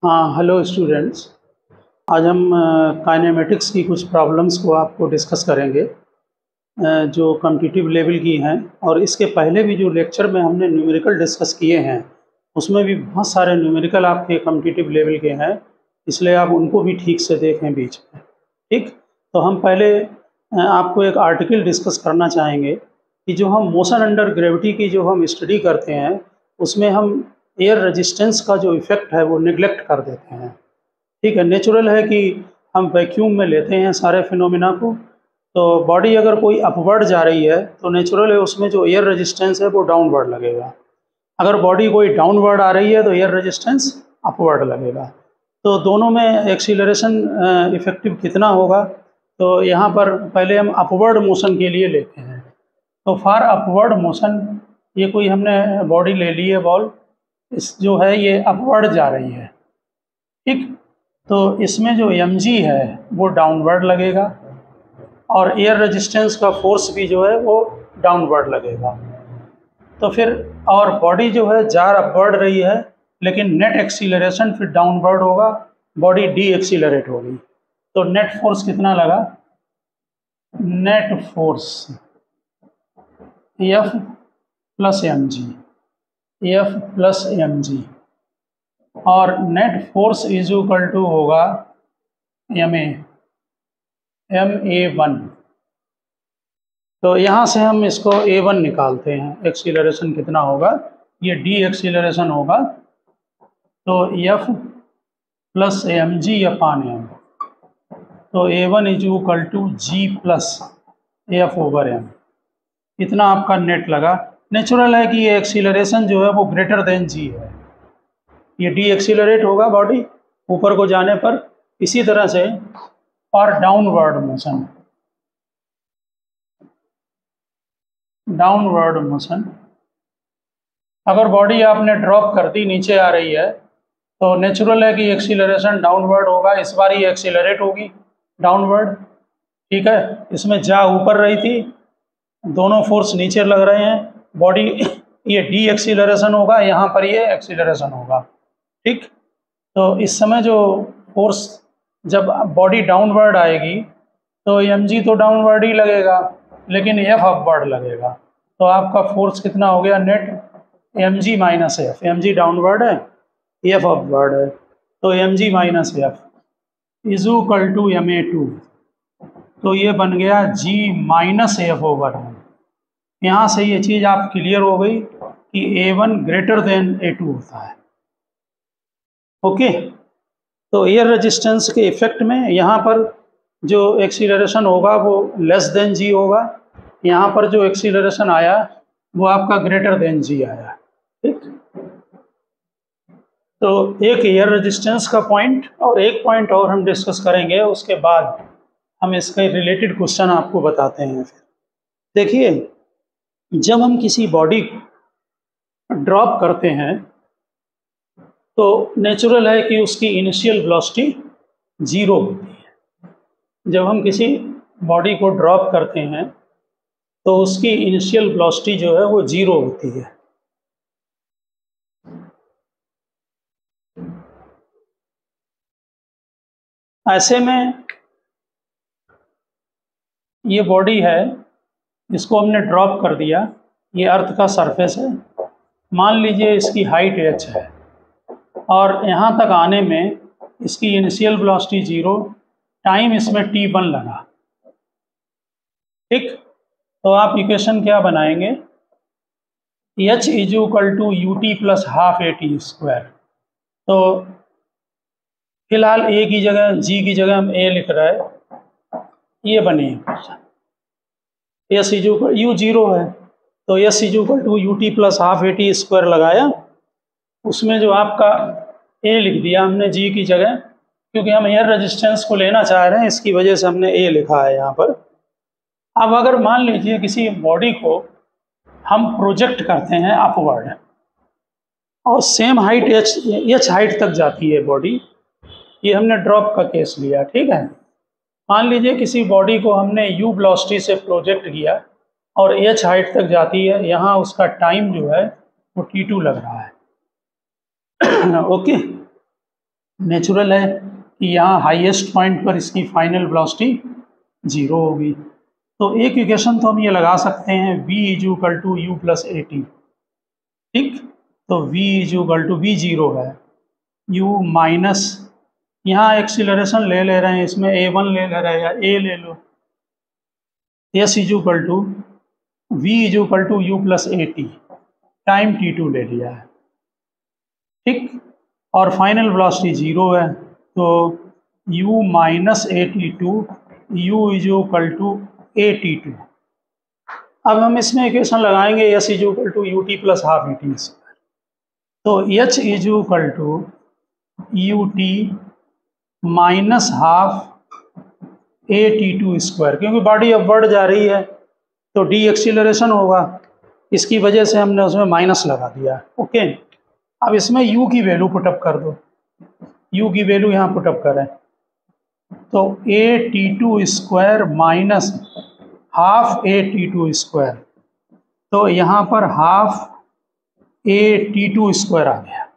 हाँ, hello students. आज हम काइनेमेटिक्स की कुछ प्रॉब्लम्स को आपको डिस्कस करेंगे जो कॉम्पिटिटिव लेवल की हैं। और इसके पहले भी जो लेक्चर में हमने न्यूमेरिकल डिस्कस किए हैं उसमें भी बहुत सारे न्यूमेरिकल आपके कॉम्पिटिटिव लेवल के हैं, इसलिए आप उनको भी ठीक से देखें बीच में। ठीक, तो हम पहले आपको एक आर्टिकल डिस्कस करना चाहेंगे कि जो हम मोशन अंडर ग्रेविटी की जो हम स्टडी करते हैं उसमें हम एयर रेजिस्टेंस का जो इफ़ेक्ट है वो निगलेक्ट कर देते हैं। ठीक है, नेचुरल है कि हम वैक्यूम में लेते हैं सारे फिनोमिना को। तो बॉडी अगर कोई अपवर्ड जा रही है तो नेचुरल है उसमें जो एयर रेजिस्टेंस है वो डाउनवर्ड लगेगा। अगर बॉडी कोई डाउनवर्ड आ रही है तो एयर रेजिस्टेंस अपवर्ड लगेगा। तो दोनों में एक्सीलरेशन इफेक्टिव कितना होगा, तो यहाँ पर पहले हम अपवर्ड मोशन के लिए लेते हैं। तो फॉर अपवर्ड मोशन ये कोई हमने बॉडी ले ली है, बॉल इस जो है ये अपवर्ड जा रही है। ठीक, तो इसमें जो mg है वो डाउनवर्ड लगेगा और एयर रेजिस्टेंस का फोर्स भी जो है वो डाउनवर्ड लगेगा। तो फिर और बॉडी जो है जार अपवर्ड रही है लेकिन नेट एक्सीलरेशन फिर डाउनवर्ड होगा, बॉडी डी एक्सीलरेट होगी। तो नेट फोर्स कितना लगा? Net force F plus mg और net force is equal to होगा ma1। तो यहाँ से हम इसको a1 निकालते हैं, एक्सीलरेशन कितना होगा, ये d एक्सीलरेशन होगा। तो F plus mg upon m, तो a1 is equal to g plus F over m। इतना आपका नेट लगा। नेचुरल है कि ये एक्सीलरेशन जो है वो ग्रेटर देन g है, ये डी एक्सीलरेट होगा बॉडी ऊपर को जाने पर। इसी तरह से और डाउनवर्ड मोशन अगर बॉडी आपने ड्रॉप कर दी नीचे आ रही है तो नेचुरल है कि एक्सीलरेशन डाउनवर्ड होगा, इस बार ये एक्सीलरेट होगी डाउनवर्ड। ठीक है, इसमें जा ऊपर रही थी, दोनों फोर्स नीचे लग रहे हैं, बॉडी ये डी एक्सीलरेशन होगा, यहाँ पर ये एक्सीलरेशन होगा। ठीक, तो इस समय जो फोर्स जब बॉडी डाउनवर्ड आएगी तो mg तो डाउनवर्ड ही लगेगा लेकिन F अपवर्ड लगेगा। तो आपका फोर्स कितना हो गया net? mg minus F, mg downward है, F अपवर्ड है, तो mg minus F is equal to ma2। तो ये बन गया g माइनस F ओवर है। यहाँ से ये चीज़ आप क्लियर हो गई कि a1 ग्रेटर देन a2 होता है। ओके, तो एयर रेजिस्टेंस के इफेक्ट में यहाँ पर जो एक्सीलरेशन होगा वो लेस देन जी होगा, यहाँ पर जो एक्सीलरेशन आया वो आपका ग्रेटर देन जी आया। ठीक, तो एक एयर रेजिस्टेंस का पॉइंट और एक पॉइंट और हम डिस्कस करेंगे, उसके बाद हम इसके रिलेटेड क्वेश्चन आपको बताते हैं। फिर देखिए, जब हम किसी बॉडी को ड्रॉप करते हैं तो नेचुरल है कि उसकी इनिशियल वेलोसिटी जीरो होती है। जब हम किसी बॉडी को ड्रॉप करते हैं तो उसकी इनिशियल वेलोसिटी जो है वो जीरो होती है। ऐसे में ये बॉडी है, इसको हमने ड्रॉप कर दिया, ये अर्थ का सरफेस है, मान लीजिए इसकी हाइट h है और यहाँ तक आने में इसकी इनिशियल वेलोसिटी जीरो, टाइम इसमें t1 लगा। ठीक, तो आप इक्वेशन क्या बनाएंगे? h is equal to ut plus half at square. तो फिलहाल a की जगह g की जगह हम a लिख रहे हैं, ये बने s is equal u zero है तो s is equal to ut plus half at square लगाया, उसमें जो आपका a लिख दिया हमने g की जगह, क्योंकि हम एयर रेजिस्टेंस को लेना चाह रहे हैं इसकी वजह से हमने a लिखा है यहाँ पर। अब अगर मान लीजिए किसी बॉडी को हम प्रोजेक्ट करते हैं अपवर्ड और सेम हाइट h हाइट तक जाती है बॉडी, ये हमने ड्रॉप का केस लिया। ठीक है, मान लीजिए किसी बॉडी को हमने u वेलोसिटी से प्रोजेक्ट किया और h हाइट तक जाती है, यहाँ उसका टाइम जो है वो t2 लग रहा है। ओके, नेचुरल है कि यहाँ हाईएस्ट पॉइंट पर इसकी फाइनल वेलोसिटी 0 होगी। तो एक इक्वेशन तो हम ये लगा सकते हैं v equal to u plus a t, ठीक। तो v इक्वल टू v0 है, u माइनस, यहाँ एक्सीलरेशन ले ले रहे हैं, इसमें a1 ले ले रहे हैं या a ले लो, s equal to v equal to u plus a t, time t2 ले लिया है, ठीक। और फाइनल वेलोसिटी 0 है, तो u minus a t two, u equal to a t two. अब हम इसमें इक्वेशन लगाएंगे s equal to u t plus half e t square, तो h equal to u t minus half A t two square, क्योंकि body अब बढ़ जा रही है तो डी एक्सीलरेशन होगा, इसकी वजह से हमने उसमें माइनस लगा दिया। ओके, अब इसमें u की वैल्यू पुटअप कर दो, u की वैल्यू यहाँ पुटअप करें तो a t two square minus half A t two square, तो यहाँ पर हाफ ए टी टू स्क्वायर आ गया।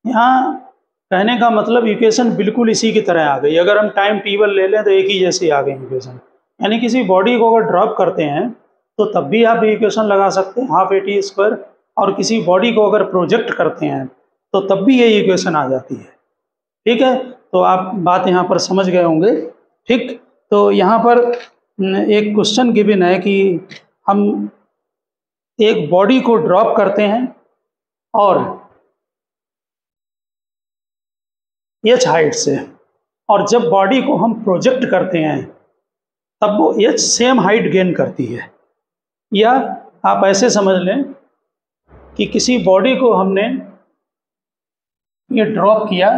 यहाँ कहने का मतलब इक्वेशन बिल्कुल इसी की तरह आ गई। अगर हम टाइम t1 ले लें तो एक ही जैसी आ गई इक्वेशन, यानी किसी बॉडी को अगर ड्रॉप करते हैं तो तब भी आप इक्वेशन लगा सकते हैं हाफ ए टी स्क्वायर, और किसी बॉडी को अगर प्रोजेक्ट करते हैं तो तब भी ये इक्वेशन आ जाती है, ठीक है। तो आप बात यहाँ पर समझ गए होंगे, ठीक। तो यहाँ पर एक क्वेश्चन गिवन है कि हम एक बॉडी को ड्रॉप करते हैं और h हाइट से, और जब बॉडी को हम प्रोजेक्ट करते हैं तब वो h सेम हाइट गेन करती है। या आप ऐसे समझ लें कि किसी बॉडी को हमने ये ड्रॉप किया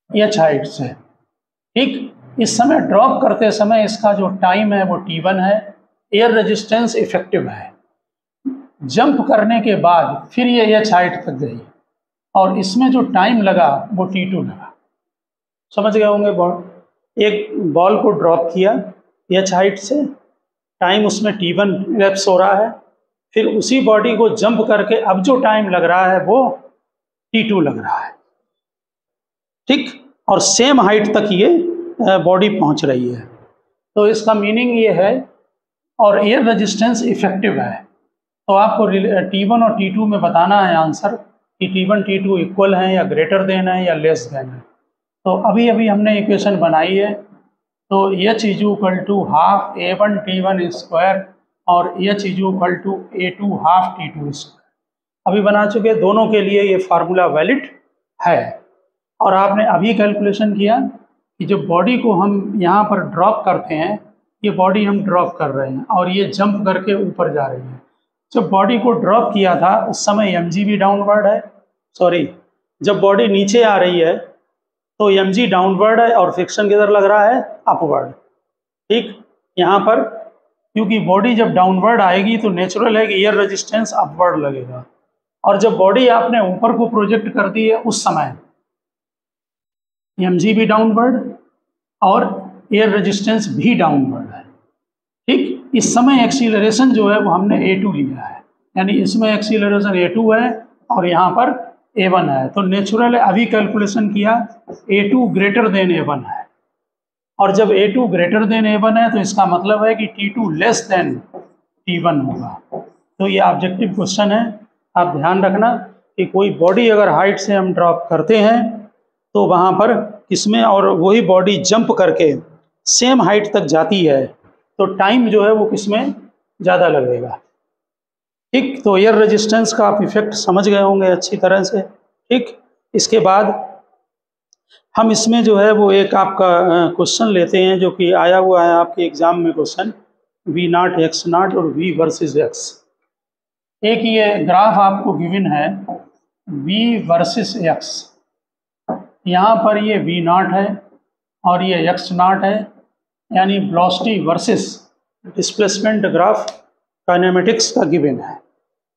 h हाइट से, ठीक। इस समय ड्रॉप करते समय इसका जो टाइम है वो t1 है, एयर रेजिस्टेंस इफेक्टिव है। जंप करने के बाद फिर ये h हाइट तक गई और इसमें जो टाइम लगा वो t2 लगा। समझ गए होंगे। एक बॉल को ड्रॉप किया h हाइट से, टाइम उसमें t1 लैप्स हो रहा है, फिर उसी बॉडी को जंप करके अब जो टाइम लग रहा है वो t2 लग रहा है, ठीक। और सेम हाइट तक ये बॉडी पहुंच रही है। तो इसका मीनिंग ये है, और एयर रेजिस्टेंस इफेक्टिव है, तो आपको t1 और t2 में बताना है आंसर कि t1 t2 इक्वल हैं या ग्रेटर देन है या लेस देन है। तो अभी अभी हमने इक्वेशन बनाई है, तो h equal to half a1 t1 square और h equal to a2 half t2 square अभी बना चुके। दोनों के लिए ये फार्मूला वैलिड है। और आपने अभी कैलकुलेशन किया कि जब बॉडी को हम यहाँ पर ड्रॉप करते हैं, ये बॉडी हम ड्रॉप कर रहे हैं और ये जंप करके ऊपर जा रही है। जब बॉडी को ड्रॉप किया था उस समय mg भी डाउनवर्ड है, सॉरी, जब बॉडी नीचे आ रही है तो mg डाउनवर्ड है और फ्रिक्शन किधर लग रहा है, अपवर्ड, ठीक। यहाँ पर क्योंकि बॉडी जब डाउनवर्ड आएगी तो नेचुरल है कि एयर रेजिस्टेंस अपवर्ड लगेगा, और जब बॉडी आपने ऊपर को प्रोजेक्ट कर दी है उस समय mg भी डाउनवर्ड और एयर रेजिस्टेंस भी डाउनवर्ड है, ठीक। इस समय एक्सीलरेशन जो है वो हमने a2 लिया है, यानी इसमें एक्सीलरेशन a2 है और यहाँ पर a1 है। तो नेचुरल है, अभी कैलकुलेशन किया a2 ग्रेटर देन a1 है, और जब a2 ग्रेटर देन a1 है तो इसका मतलब है कि t2 लेस देन t1 होगा। तो ये ऑब्जेक्टिव क्वेश्चन है, आप ध्यान रखना कि कोई बॉडी अगर हाइट से हम ड्रॉप करते हैं तो वहाँ पर किसमें, और वही बॉडी जंप करके सेम हाइट तक जाती है तो टाइम जो है वो किसमें ज़्यादा लगेगा, ठीक। तो एयर रेजिस्टेंस का आप इफेक्ट समझ गए होंगे अच्छी तरह से, ठीक। इसके बाद हम इसमें जो है वो एक आपका क्वेश्चन लेते हैं जो कि आया हुआ है आपके एग्जाम में क्वेश्चन, v0 x0 और v वर्सेस x। एक ये ग्राफ आपको गिवन है v वर्सेस x, यहाँ पर ये v0 है और ये x0 है, यानी velocity versus displacement graph kinematics का गिवन है।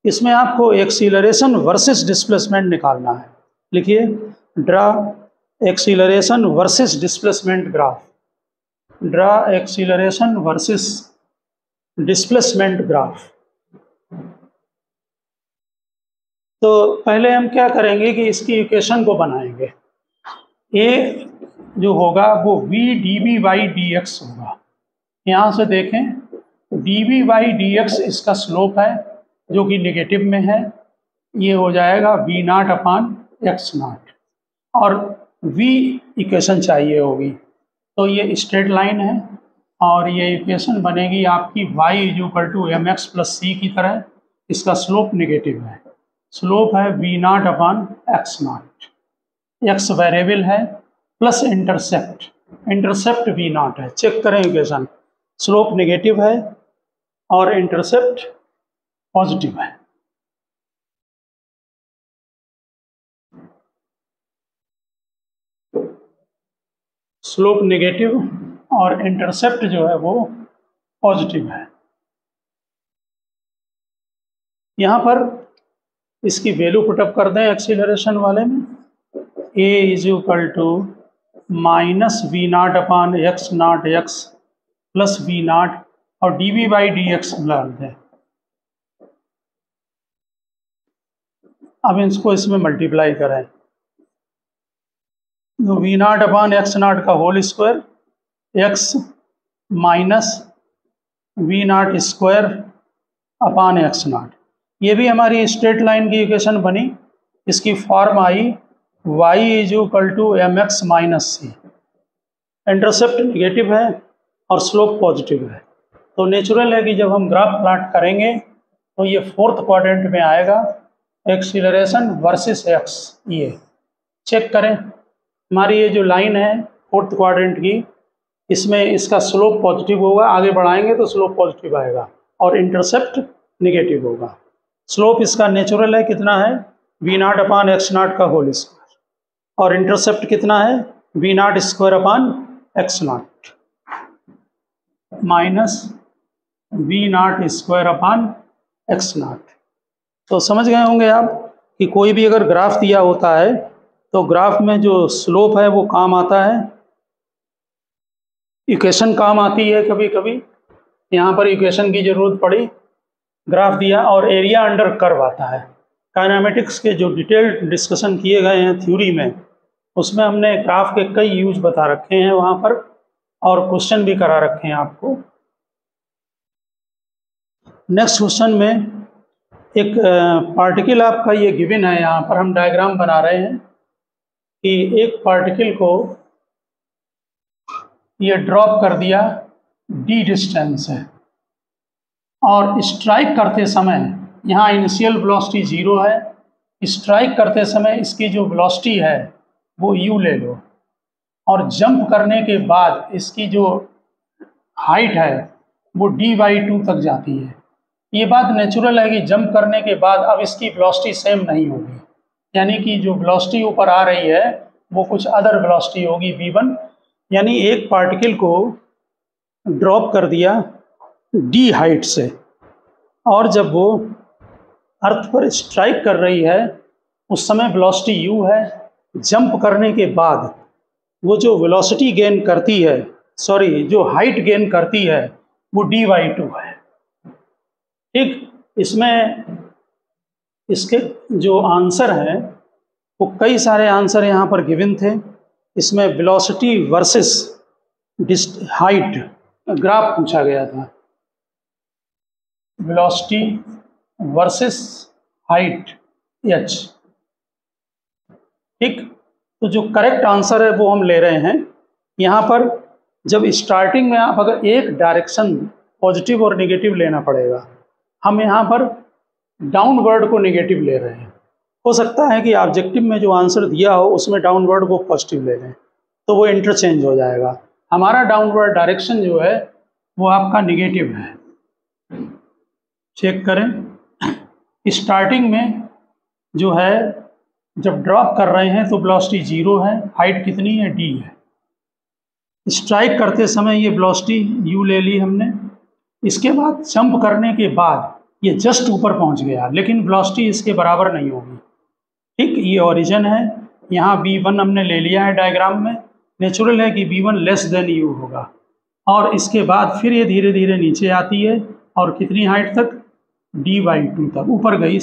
इसमें आपको एक्सीलरेशन वर्सेस डिस्प्लेसमेंट निकालना है। लिखिए, draw acceleration versus displacement graph, draw acceleration versus displacement graph. तो पहले हम क्या करेंगे कि इसकी इक्वेशन को बनाएंगे। ए जो होगा वो v d b by d x होगा। यहाँ से देखें d b by d x इसका स्लोप है जो कि नेगेटिव में है, ये हो जाएगा वी नाट अपान एक्स नाट, और वी इक्वेशन चाहिए होगी। तो ये स्ट्रेट लाइन है और ये इक्वेशन बनेगी आपकी y is equal to m x plus c की तरह। इसका स्लोप नेगेटिव है, स्लोप है v naught upon x naught, x variable है plus intercept, intercept v naught है। चेक करें इक्वेशन, स्लोप नेगेटिव है और इंटरसेप्ट पॉजिटिव है। स्लोप नेगेटिव और इंटरसेप्ट जो है वो पॉजिटिव है। यहाँ पर इसकी वैल्यू पुटअप कर दें एक्सीलरेशन वाले में, a is equal to minus v naught upon x naught x plus v naught और d b by d x डाल दें। अब इसको इसमें मल्टीप्लाई करें, तो we naught upon x naught का whole square x minus v naught square upon x naught. ये भी हमारी स्ट्रेट लाइन की इक्वेशन बनी। इसकी फॉर्म आई y is equal to m x minus c. Intercept negative है और स्लोप पॉजिटिव है, तो नेचुरल है कि जब हम ग्राफ प्लॉट करेंगे तो ये फोर्थ क्वाड्रेंट में आएगा, एक्सीलरेशन वर्सेस एक्स। ये चेक करें, हमारी ये जो लाइन है फोर्थ क्वाड्रेंट की, इसमें इसका स्लोप पॉजिटिव होगा, आगे बढ़ाएंगे तो स्लोप पॉजिटिव आएगा और इंटरसेप्ट निगेटिव होगा। स्लोप इसका नेचुरल है, कितना है v naught upon x naught का होल स्क्वायर, और इंटरसेप्ट कितना है v naught square upon x naught minus v naught square upon x naught. तो समझ गए होंगे आप कि कोई भी अगर ग्राफ दिया होता है तो ग्राफ में जो स्लोप है वो काम आता है, इक्वेशन काम आती है। कभी कभी यहाँ पर इक्वेशन की ज़रूरत पड़ी, ग्राफ दिया और एरिया अंडर कर्व आता है। काइनेमेटिक्स के जो डिटेल्ड डिस्कशन किए गए हैं थ्योरी में, उसमें हमने ग्राफ के कई यूज बता रखे हैं वहाँ पर, और क्वेश्चन भी करा रखे हैं आपको। नेक्स्ट क्वेश्चन में एक पार्टिकल आपका ये गिवन है, यहाँ पर हम डायग्राम बना रहे हैं कि एक पार्टिकल को ये ड्रॉप कर दिया d डिस्टेंस है, और स्ट्राइक करते समय यहाँ इनिशियल वेलोसिटी 0 है, स्ट्राइक करते समय इसकी जो वेलोसिटी है वो u ले लो, और जंप करने के बाद इसकी जो हाइट है वो d/2 तक जाती है। ये बात नेचुरल है कि जंप करने के बाद अब इसकी वेलोसिटी सेम नहीं होगी, यानी कि जो वेलोसिटी ऊपर आ रही है वो कुछ अदर वेलोसिटी होगी v1। यानी एक पार्टिकल को ड्रॉप कर दिया d हाइट से, और जब वो अर्थ पर स्ट्राइक कर रही है उस समय वेलोसिटी u है। जंप करने के बाद वो जो वेलोसिटी गेन करती है, जो हाइट गेन करती है वो d/2 है। ठीक, इसमें इसके जो आंसर हैं वो कई सारे आंसर यहाँ पर गिवन थे। इसमें वेलोसिटी वर्सेस हाइट ग्राफ पूछा गया था, वेलोसिटी वर्सेस हाइट h। ठीक, तो जो करेक्ट आंसर है वो हम ले रहे हैं। यहाँ पर जब स्टार्टिंग में आप अगर एक डायरेक्शन पॉजिटिव और नेगेटिव लेना पड़ेगा, हम यहाँ पर डाउनवर्ड को नेगेटिव ले रहे हैं। हो सकता है कि ऑब्जेक्टिव में जो आंसर दिया हो उसमें डाउनवर्ड को पॉजिटिव ले लें, तो वो इंटरचेंज हो जाएगा। हमारा डाउनवर्ड डायरेक्शन जो है वो आपका नेगेटिव है। चेक करें, स्टार्टिंग में जो है जब ड्रॉप कर रहे हैं तो वेलोसिटी 0 है, हाइट कितनी है d है। स्ट्राइक करते समय ये वेलोसिटी u ले ली हमने, इसके बाद जंप करने के बाद ये जस्ट ऊपर पहुंच गया, लेकिन वेलोसिटी इसके बराबर नहीं होगी। ठीक, ये ओरिजिन है, यहाँ v1 हमने ले लिया है डायग्राम में, नेचुरल है कि v1 लेस देन u होगा, और इसके बाद फिर ये धीरे धीरे नीचे आती है और कितनी हाइट तक d/2 तक ऊपर गई,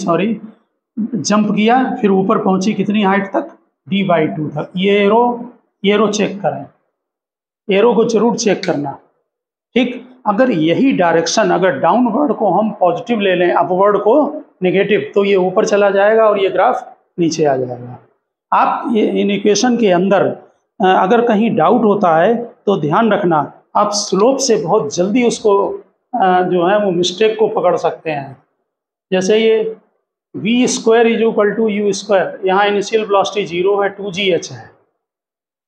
जंप किया फिर ऊपर पहुंची कितनी हाइट तक d/2 तक। ये एरो एरो चेक करें, एरो को जरूर चेक करना। ठीक, अगर यही डायरेक्शन, अगर डाउनवर्ड को हम पॉजिटिव ले लें, अपवर्ड को नेगेटिव, तो ये ऊपर चला जाएगा और ये ग्राफ नीचे आ जाएगा। आप ये इन इक्वेशन के अंदर अगर कहीं डाउट होता है तो ध्यान रखना, आप स्लोप से बहुत जल्दी उसको जो है वो मिस्टेक को पकड़ सकते हैं। जैसे ये v square is equal to u square, यहाँ इनिशियल वेलोसिटी 0 है, 2gh है।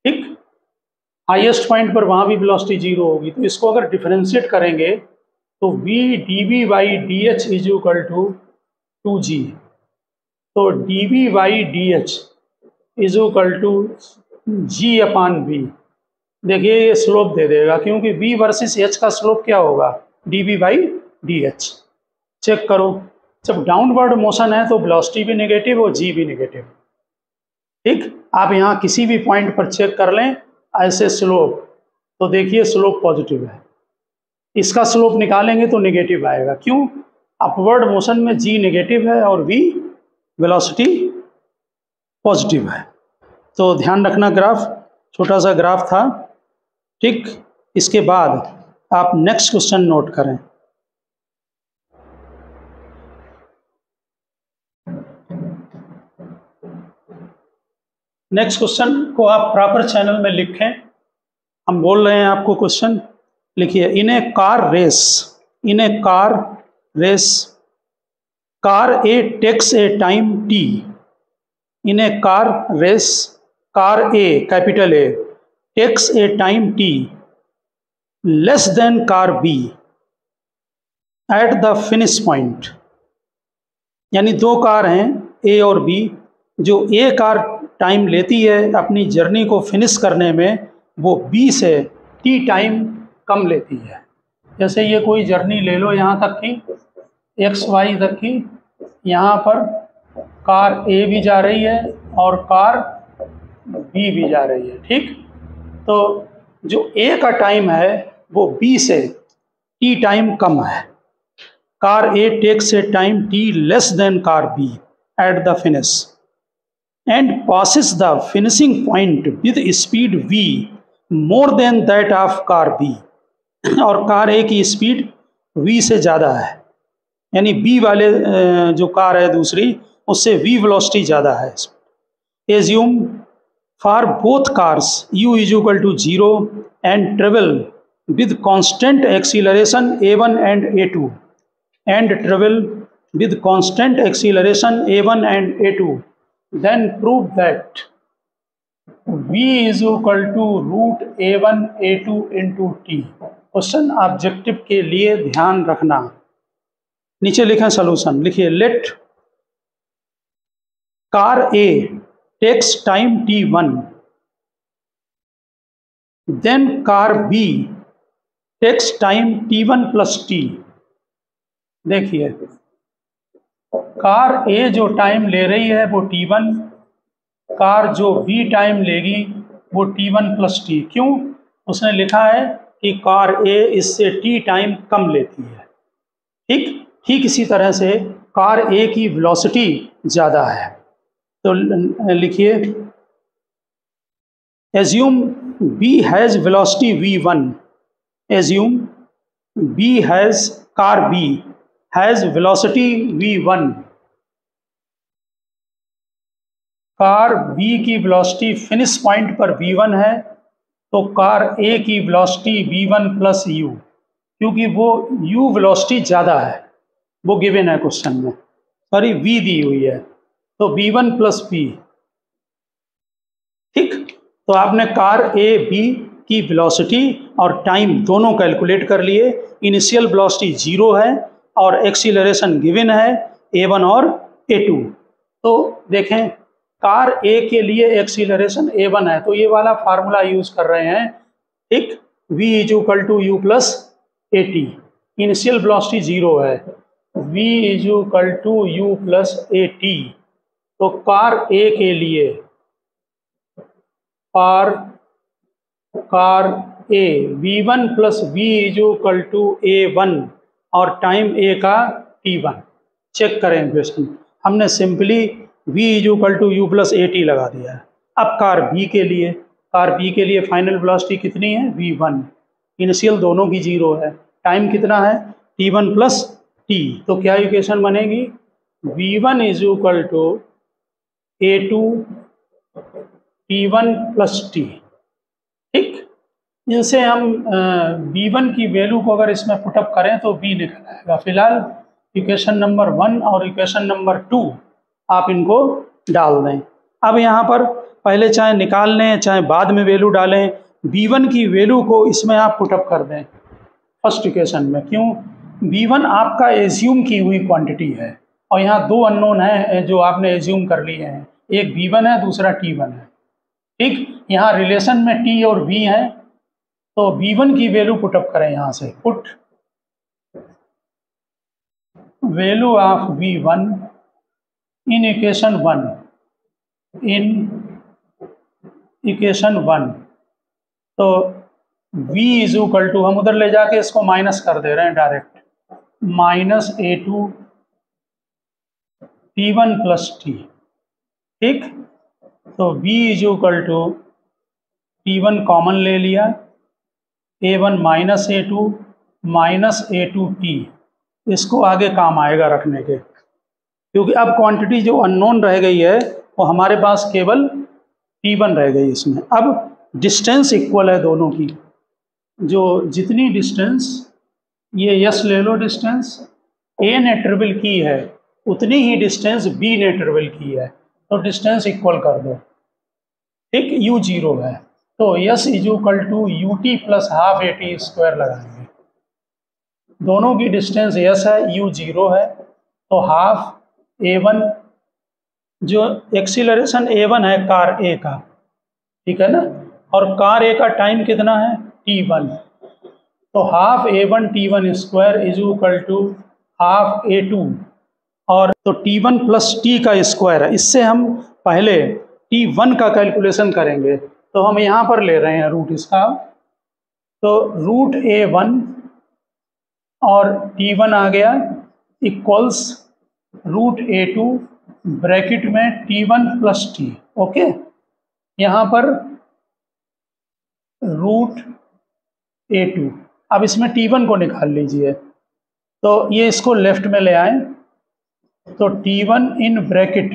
ठीक, हाईएस्ट पॉइंट पर वहाँ भी वेलोसिटी 0 होगी, तो इसको अगर डिफरेंशिएट करेंगे तो v dv by d h is equal to 2g, तो dv by d h is equal to g upon v। देखिए ये स्लोप दे देगा, क्योंकि v वर्सेस h का स्लोप क्या होगा, dv by d h. Check करो, जब डाउनवर्ड मोशन है तो वेलोसिटी भी नेगेटिव और g भी नेगेटिव। ठीक, आप यहाँ किसी भी पॉइंट पर चेक कर लें ऐसे स्लोप, तो देखिए स्लोप पॉजिटिव है। इसका स्लोप निकालेंगे तो नेगेटिव आएगा, क्यों, अपवर्ड मोशन में g नेगेटिव है और v वेलोसिटी पॉजिटिव है। तो ध्यान रखना, ग्राफ छोटा सा ग्राफ था। ठीक, इसके बाद आप नेक्स्ट क्वेश्चन नोट करें। नेक्स्ट क्वेश्चन को आप प्रॉपर चैनल में लिखें, हम बोल रहे हैं आपको क्वेश्चन लिखिए। In a car race, in a car race, car A takes a time t, in a car race, car A capital A takes a time t less than car B at the finish point. यानी दो car हैं ए और B, जो ए called time लेती है अपनी journey को finish करने में, वो बी से टी टाइम कम लेती है। जैसे ये कोई जर्नी ले लो यहाँ तक की, एक्स वाई तक की, यहाँ पर कार ए भी जा रही है और कार बी भी जा रही है। ठीक, तो जो ए का टाइम है वो बी से टी टाइम कम है। Car A takes a time t less than car B at the finish and passes the finishing point with speed v more than that of car B, और car ए की speed v से ज़्यादा है, यानी b वाले जो car है दूसरी उससे v वेलोसिटी ज़्यादा है। Assume for both cars u is equal to 0 and travel with constant acceleration a1 and a2 and travel with constant acceleration a1 and a2, then prove that v is equal to root a1 a2 into t। Question objective के लिए ध्यान रखना, नीचे लिखें solution, लिखिए let car ए takes time t1 then car B takes time t1 plus t। देखिए car A जो time ले रही है वो t1, कार जो b टाइम लेगी वो t1 प्लस t। क्यों, उसने लिखा है कि कार ए इससे t टाइम कम लेती है। ठीक इसी तरह से कार ए की वेलोसिटी ज़्यादा है, तो लिखिए assume b has velocity v1, assume b has, car b has velocity v1, car B की वेलोसिटी फिनिश पॉइंट पर v1 है, तो कार A की वेलोसिटी v1 प्लस u, क्योंकि वो u वेलोसिटी ज़्यादा है, वो गिवन है क्वेश्चन में, सॉरी v दी हुई है, तो v1 प्लस p। ठीक, तो आपने कार A B की वेलोसिटी और टाइम दोनों कैलकुलेट कर लिए। इनिशियल वेलोसिटी 0 है और एक्सीलरेशन गिवन है a1 और a2। तो देखें कार ए के लिए एक्सीलरेशन a1 है, तो ये वाला फार्मूला यूज कर रहे हैं। ठीक, v is equal to u plus a t, initial velocity 0 है, v is equal to u plus a t. तो कार ए के लिए, car a v1 plus v is equal to a1 और time a का t1। Check करें equation, हमने simply v is equal to u plus a t लगा दिया है। अब कार B के लिए, कार बी के लिए फाइनल वेलोसिटी कितनी है v1, इनिशियल दोनों की 0 है, टाइम कितना है t1 प्लस t, तो क्या इक्वेशन बनेगी v1 is equal to a2 t1 plus t। ठीक, इनसे हम v1 की वैल्यू को अगर इसमें पुटअप करें तो v निकल आएगा। फिलहाल इक्वेशन नंबर 1 और इक्वेशन नंबर 2 आप इनको डाल दें। अब यहाँ पर पहले चाहे निकाल लें चाहे बाद में वैल्यू डालें, v1 की वैल्यू को इसमें आप पुटअप कर दें फर्स्ट इक्वेशन में। क्यों, v1 आपका एज्यूम की हुई क्वांटिटी है और यहाँ दो अननोन है जो आपने एज्यूम कर लिए हैं, एक v1 है दूसरा t1 है। ठीक, यहाँ रिलेशन में t और v है, तो v1 की वैल्यू पुटअप करें यहाँ से, put value of v1 in equation 1, in equation 1, तो v इज इक्वल टू, हम उधर ले जाके इसको माइनस कर दे रहे हैं direct, minus a2 t1 plus t। ठीक, तो v is equal to t1 common ले लिया, a1 minus a2 minus a2 t, इसको आगे काम आएगा रखने के, क्योंकि अब क्वांटिटी जो अननोन रह गई है वो हमारे पास केवल t1 रह गई इसमें। अब डिस्टेंस इक्वल है दोनों की, जो जितनी डिस्टेंस, ये यस ले लो डिस्टेंस, a ने ट्रिपल की है उतनी ही डिस्टेंस b ने ट्रिपल की है, तो डिस्टेंस इक्वल कर दो। ठीक, u 0 है तो s is equal to u t plus half A T square लगाएंगे। दोनों की डिस्टेंस यस है, u 0 है, तो हाफ a1, जो एक्सीलरेशन a1 है कार a का, ठीक है ना, और कार a का टाइम कितना है t1, तो half a1 t1 square is equal to half a2, और तो t1 प्लस t का स्क्वायर है। इससे हम पहले t1 का कैलकुलेशन करेंगे, तो हम यहाँ पर ले रहे हैं रूट इसका, तो रूट a1 और t1 आ गया इक्वल्स रूट a2 ब्रैकेट में t1 प्लस t। ओके, यहाँ पर रूट a2, अब इसमें t1 को निकाल लीजिए, तो ये इसको लेफ्ट में ले आए, तो t1 in bracket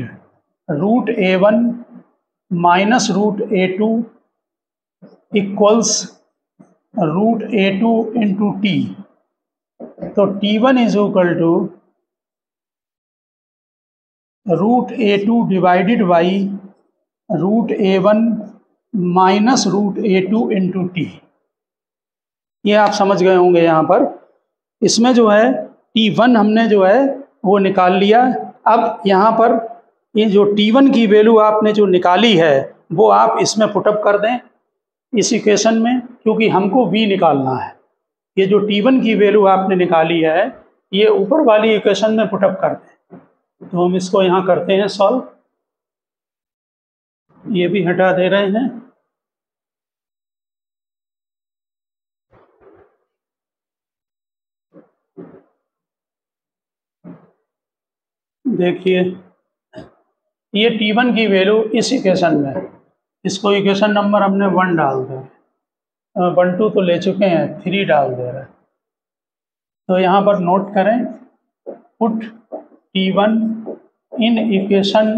root a1 minus root a2 equals root a2 into t, तो t1 is equal to root a2 divided by root a1 minus root a2 into T. ये आप समझ गए होंगे। यहाँ पर इसमें जो है t1 हमने जो है वो निकाल लिया। अब यहाँ पर ये जो t1 की वैल्यू आपने जो निकाली है वो आप इसमें पुटअप कर दें इस इक्वेशन में, क्योंकि हमको v निकालना है। ये जो t1 की वैल्यू आपने निकाली है ये ऊपर वाली इक्वेशन में पुटअप कर दें, तो हम इसको यहाँ करते हैं सॉल्व, ये भी हटा दे रहे हैं। देखिए ये t1 की वैल्यू इस इक्वेशन में, इसको इक्वेशन नंबर हमने 1 डाल दिया, 1 2 तो ले चुके हैं, 3 डाल दे रहे हैं। तो यहाँ पर नोट करें, पुट t1 इन इक्वेशन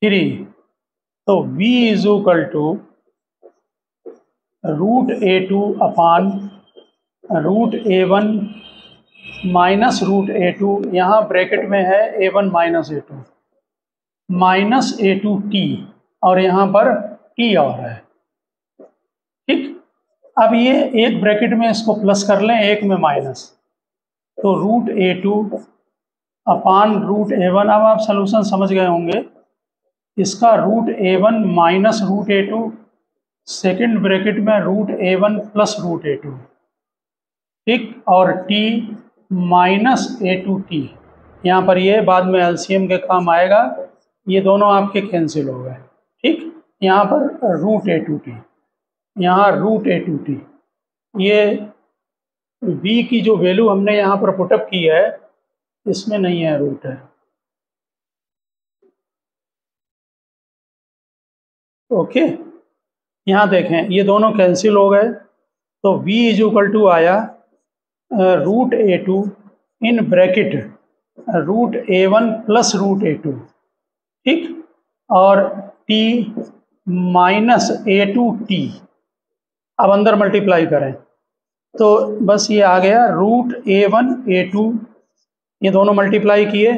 3, तो v is equal to root a2 upon root a1 minus root a2, यहाँ ब्रैकेट में है a1 minus a2 minus a2 t, और यहाँ पर t और है। ठीक, अब ये एक ब्रैकेट में इसको प्लस कर लें, एक में माइनस, तो root a2 upon root a1। अब आप सलूशन समझ गए होंगे, इसका root a1 minus root a2, second bracket में root a1 plus root a2, ठीक, और t माइनस a2 t, यहाँ पर ये बाद में एलसीएम के काम आएगा, ये दोनों आपके कैंसिल हो गए। ठीक, यहाँ पर रूट a2 t, यहाँ रूट a2 t, ये v की जो वैल्यू हमने यहाँ पर पुटअप की है इसमें नहीं है, रूट है। ओके, यहाँ देखें ये दोनों कैंसिल हो गए, तो v इज इक्वल टू आया √a2 in bracket √a1 plus √a2, ठीक, और t माइनस a2t। अब अंदर मल्टीप्लाई करें तो बस ये आ गया √a1 a2, ये दोनों मल्टीप्लाई किए,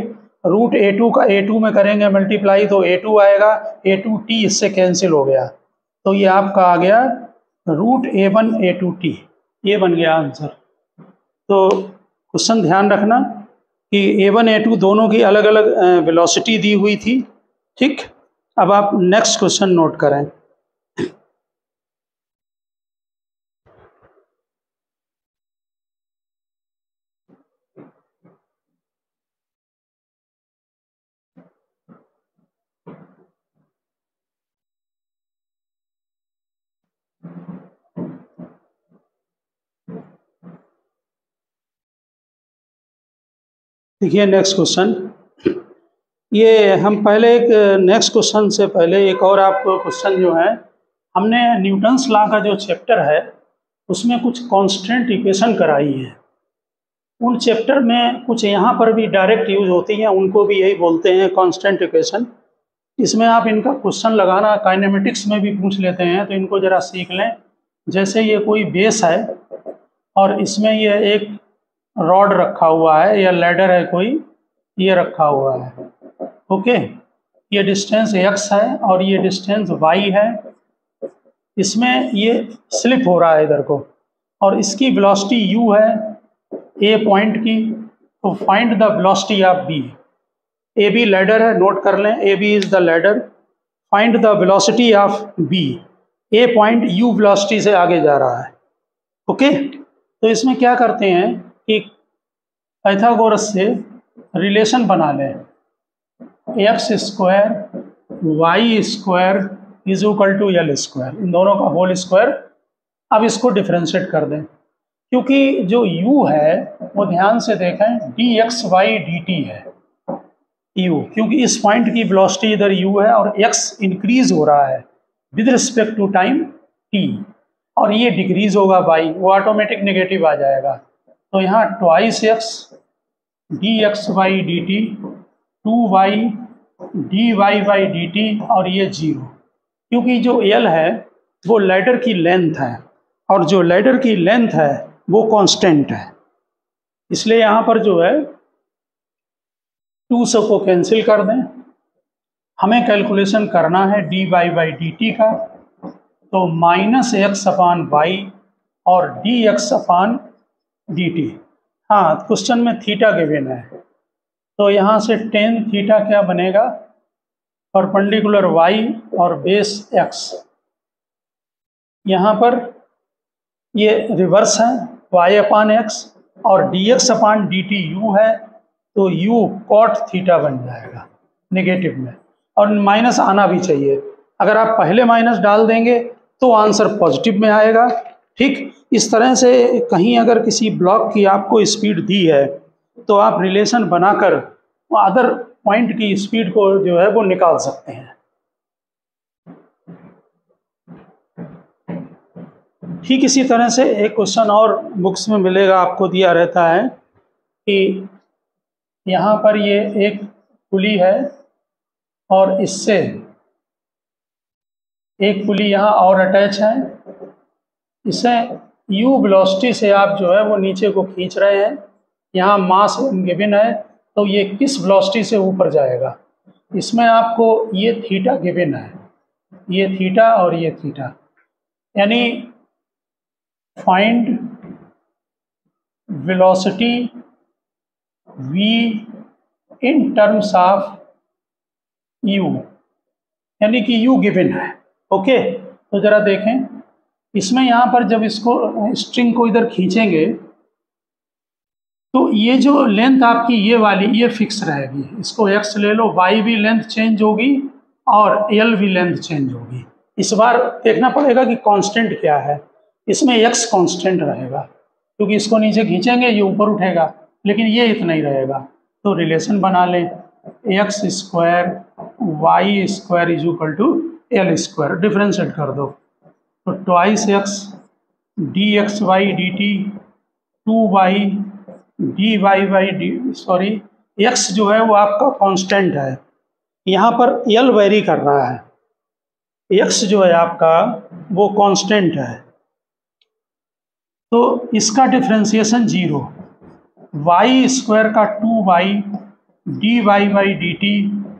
√a2 का a2 में करेंगे मल्टीप्लाई तो a2 आएगा, a2t इससे कैंसिल हो गया, तो ये आपका आ गया √a1 a2t, ये बन गया आंसर। तो क्वेश्चन ध्यान रखना कि a1 a2 दोनों की अलग अलग वेलोसिटी दी हुई थी, ठीक। अब आप नेक्स्ट क्वेश्चन नोट करें। देखिए नेक्स्ट क्वेश्चन, ये हम पहले एक नेक्स्ट क्वेश्चन से पहले एक और आपको क्वेश्चन जो है, हमने न्यूटन्स लॉ का जो चैप्टर है उसमें कुछ कांस्टेंट इक्वेशन कराई है। उन चैप्टर में कुछ यहाँ पर भी डायरेक्ट यूज होती हैं, उनको भी यही बोलते हैं कांस्टेंट इक्वेशन। इसमें आप इनका क्वेश्चन लगाना काइनेमेटिक्स में भी पूछ लेते हैं, तो इनको ज़रा सीख लें। जैसे ये कोई बेस है और इसमें ये एक रॉड रखा हुआ है या लैडर है कोई, ये रखा हुआ है, ओके। ये डिस्टेंस x है और ये डिस्टेंस y है, इसमें ये स्लिप हो रहा है इधर को, और इसकी वेलोसिटी u है a पॉइंट की, तो find the velocity of b। A B ladder है, नोट कर लें, A B is the ladder, find the velocity of b। A point u velocity से आगे जा रहा है, ओके। तो इसमें क्या करते हैं कि पाइथागोरस से रिलेशन बना लें, x square Y square is equal to l square, इन दोनों का होल स्क्वायर। अब इसको डिफ्रेंशिएट कर दें, क्योंकि जो u है वो ध्यान से देखें dxy dt है u, क्योंकि इस पॉइंट की वेलोसिटी इधर u है और x इंक्रीज हो रहा है with respect to time t, और ये डिक्रीज होगा y, वो ऑटोमेटिक नेगेटिव आ जाएगा। तो यहाँ twice x dxy dt 2y dy dt और ये 0, क्योंकि जो l है वो लैडर की लेंथ है और जो लैडर की लेंथ है वो कांस्टेंट है, इसलिए यहाँ पर जो है 2 को कैंसिल कर दें। हमें कैलकुलेशन करना है dy बाई dt का, तो -x/y और dx अपॉन dt। हाँ, क्वेश्चन में थीटा गिवन है, तो यहाँ से टेन थीटा क्या बनेगा, परपेंडिकुलर y और बेस x। यहाँ पर ये रिवर्स है y अपान x और dx अपान dt u है, तो u cot थीटा बन जाएगा नेगेटिव में, और माइनस आना भी चाहिए। अगर आप पहले माइनस डाल देंगे तो आंसर पॉजिटिव में आएगा, ठीक। इस तरह से कहीं अगर किसी ब्लॉक की आपको स्पीड दी है तो आप रिलेशन बनाकर अदर पॉइंट की स्पीड को जो है वो निकाल सकते हैं। ठीक इसी तरह से एक क्वेश्चन और बुक्स में मिलेगा, आपको दिया रहता है कि यहाँ पर ये एक पुली है और इससे एक पुली यहाँ और अटैच है, इसे u वेलोसिटी से आप जो है वो नीचे को खींच रहे हैं, यहाँ मास गिवन है, तो ये किस वेलोसिटी से ऊपर जाएगा, इसमें आपको ये थीटा गिवन है, ये थीटा और ये थीटा, यानी find velocity v in terms of u, यानी कि u गिवन है, ओके। तो ज़रा देखें, इसमें यहाँ पर जब इसको स्ट्रिंग को इधर खींचेंगे तो ये जो लेंथ आपकी ये वाली ये फिक्स रहेगी, इसको x ले लो, y भी लेंथ चेंज होगी और l भी लेंथ चेंज होगी। इस बार देखना पड़ेगा कि कांस्टेंट क्या है, इसमें x कांस्टेंट रहेगा, क्योंकि इसको नीचे खींचेंगे ये ऊपर उठेगा, लेकिन ये इतना ही रहेगा। तो रिलेशन बना लें, x square Y square is equal to l square, differentiate कर दो, तो twice X D X Y D T, 2y dy by D, sorry x जो है वो आपका कांस्टेंट है, यहाँ पर l वेरी कर रहा है, x जो है आपका वो कांस्टेंट है, तो इसका डिफ्रेंसिएशन 0, y स्क्वायर का 2y dy by D T,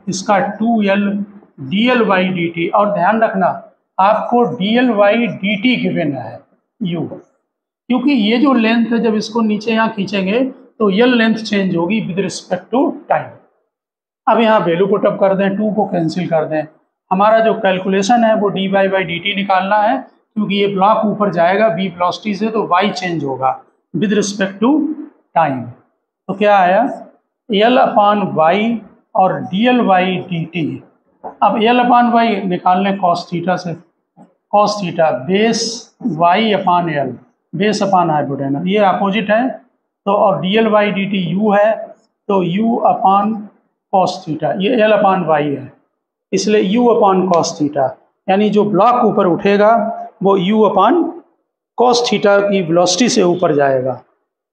इसका 2l dl by D T, और ध्यान रखना आपको dl by D T given है u, क्योंकि ये जो लेंथ है जब इसको नीचे यहाँ खींचेंगे तो ये लेंथ चेंज होगी विद रिस्पेक्ट टू टाइम। अब यहाँ वैल्यू पुट अप कर दें, 2 को कैंसिल कर दें, हमारा जो कैलकुलेशन है वो dy बाई डी टी निकालना है, क्योंकि ये ब्लॉक ऊपर जाएगा v वेलोसिटी से तो y चेंज होगा विद रिस्पेक्ट टू टाइम। तो क्या आया l अपान वाई और dl बाई डी टी। अब l अपान वाई निकाल लें कॉस थीटा से, कॉस थीटा बेस y अपान l, बेस अपान हाइपोटेनस, ये अपोजिट है तो, और dl by D T u है तो u अपान कॉस थीटा, ये l अपान वाई है इसलिए u अपान कॉस थीटा, यानी जो ब्लॉक ऊपर उठेगा वो u अपान कॉस थीटा की वेलोसिटी से ऊपर जाएगा।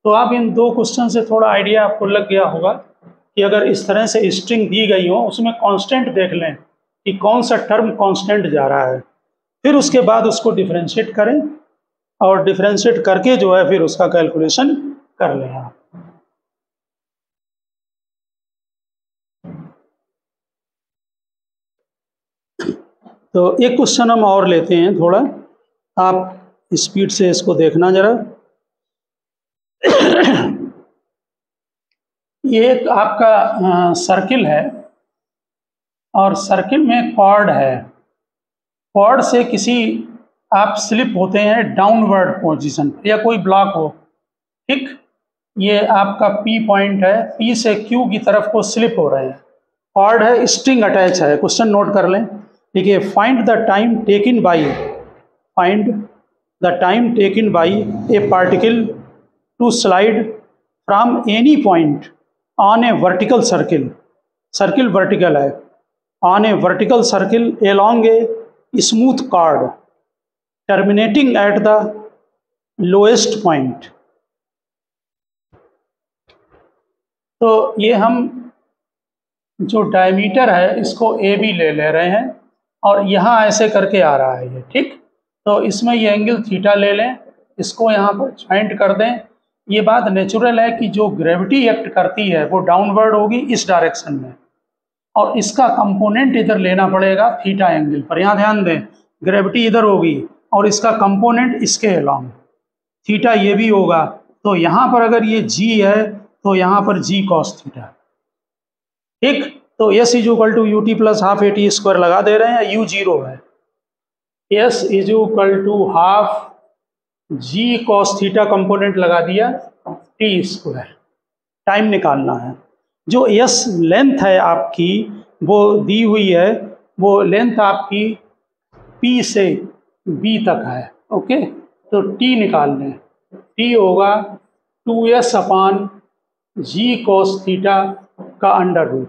तो आप इन दो क्वेश्चन से थोड़ा आइडिया आपको लग गया होगा कि अगर इस तरह से स्ट्रिंग दी गई हो उसमें कांस्टेंट देख लें कि कौन सा टर्म कांस्टेंट जा रहा है, फिर उसके बाद उसको डिफरेंशिएट करें और डिफरेंशिएट करके जो है फिर उसका कैलकुलेशन कर लें आप। तो एक क्वेश्चन हम और लेते हैं, थोड़ा आप स्पीड से इसको देखना जरा। ये एक आपका सर्किल है और सर्किल में कॉर्ड है, कॉर्ड से किसी आप स्लिप होते हैं डाउनवर्ड पोजीशन या कोई ब्लॉक हो, ठीक, ये आपका P पॉइंट है, P से Q की तरफ को स्लिप हो रहे हैं, कॉर्ड है, स्ट्रिंग अटैच है। क्वेश्चन नोट कर लें, देखिए find the time taken by, find the time taken by a particle to slide from any point on a vertical circle, circle vertical है, on a vertical circle along a smooth cord terminating at the lowest point. तो ये हम जो diameter है इसको A B ले रहे हैं और यहाँ ऐसे करके आ रहा है ये, ठीक, तो इसमें ये एंगल थीटा ले लें, इसको यहाँ पर ज्वाइंट कर दें। ये बात नेचुरल है कि जो ग्रेविटी एक्ट करती है वो डाउनवर्ड होगी इस डायरेक्शन में, और इसका कंपोनेंट इधर लेना पड़ेगा थीटा एंगल पर। यहाँ ध्यान दें, ग्रेविटी इधर होगी और इसका कंपोनेंट इसके अलॉन्ग थीटा ये भी होगा, तो यहाँ पर अगर ये g है तो यहाँ पर g cos थीटा, ठीक, तो s is equal to ut plus half A T square लगा दे रहे हैं, u 0 है, s is equal to half g cos theta component लगा दिया t स्क्वायर। टाइम निकालना है, जो s लेंथ है आपकी वो दी हुई है, वो लेंथ आपकी p से b तक है, ओके, तो t निकाल लें, t होगा 2s अपान g cos थीटा का अंडर रूट।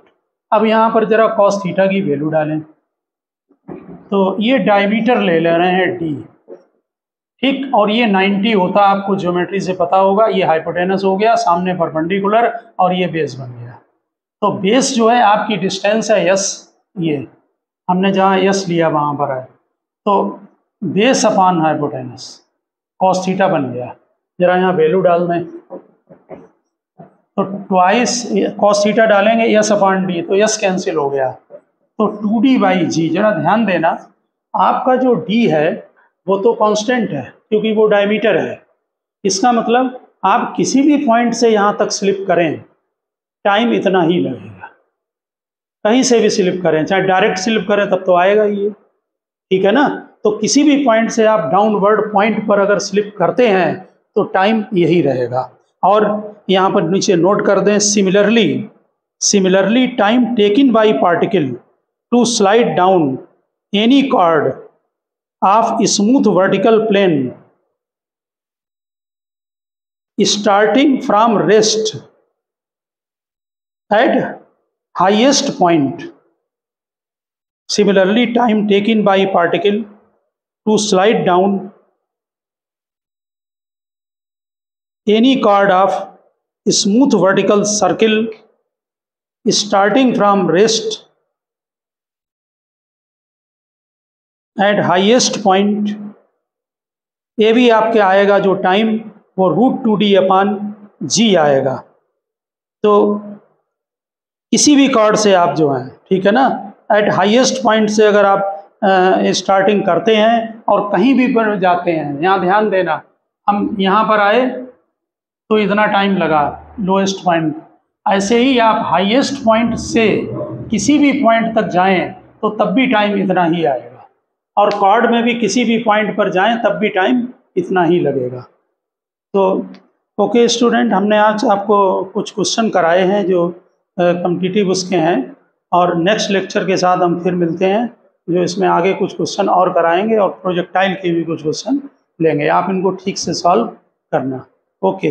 अब यहाँ पर जरा cos थीटा की वैल्यू डालें, तो ये डायमीटर ले रहे हैं d, ठीक, और ये 90 होता आपको ज्योमेट्री से पता होगा, ये हाइपोटेनस हो गया, सामने परपेंडिकुलर, और ये बेस बन गया। तो बेस जो है आपकी डिस्टेंस है s, ये हमने जहाँ s लिया वहाँ पर है, तो base upon hypotenuse cos theta बन गया। जरा यहाँ वैल्यू डाल दें, तो ट्वाइस cos थीटा डालेंगे s अपान d, तो s कैंसिल हो गया, तो 2d बाई जी। जरा ध्यान देना, आपका जो d है वो तो कांस्टेंट है क्योंकि वो डायमीटर है, इसका मतलब आप किसी भी पॉइंट से यहाँ तक स्लिप करें टाइम इतना ही लगेगा, कहीं से भी स्लिप करें, चाहे डायरेक्ट स्लिप करें तब तो आएगा ही, ठीक है ना। तो किसी भी पॉइंट से आप डाउनवर्ड पॉइंट पर अगर स्लिप करते हैं तो टाइम यही रहेगा। और यहाँ पर नीचे नोट कर दें, similarly time taken by particle to slide down any chord of smooth vertical plane starting from rest at highest point, similarly time taken by particle to slide down any chord of smooth vertical circle starting from rest at highest point। ये भी आपके आएगा जो time वो √2d/g आएगा। तो किसी भी कॉर्ड से आप जो हैं, ठीक है ना, एट हाईएस्ट पॉइंट से अगर आप स्टार्टिंग करते हैं और कहीं भी पर जाते हैं, यहाँ ध्यान देना, हम यहाँ पर आए तो इतना टाइम लगा लोएस्ट पॉइंट, ऐसे ही आप हाईएस्ट पॉइंट से किसी भी पॉइंट तक जाएं तो तब भी टाइम इतना ही आएगा, और कॉर्ड में भी किसी भी पॉइंट पर जाएं तब भी टाइम इतना ही लगेगा। तो ओके स्टूडेंट, हमने आज आपको कुछ क्वेश्चन कराए हैं जो कॉम्पिटिटिव उसके हैं, और नेक्स्ट लेक्चर के साथ हम फिर मिलते हैं जो इसमें आगे कुछ क्वेश्चन और कराएंगे और प्रोजेक्टाइल के भी कुछ क्वेश्चन लेंगे। आप इनको ठीक से सॉल्व करना। ओके।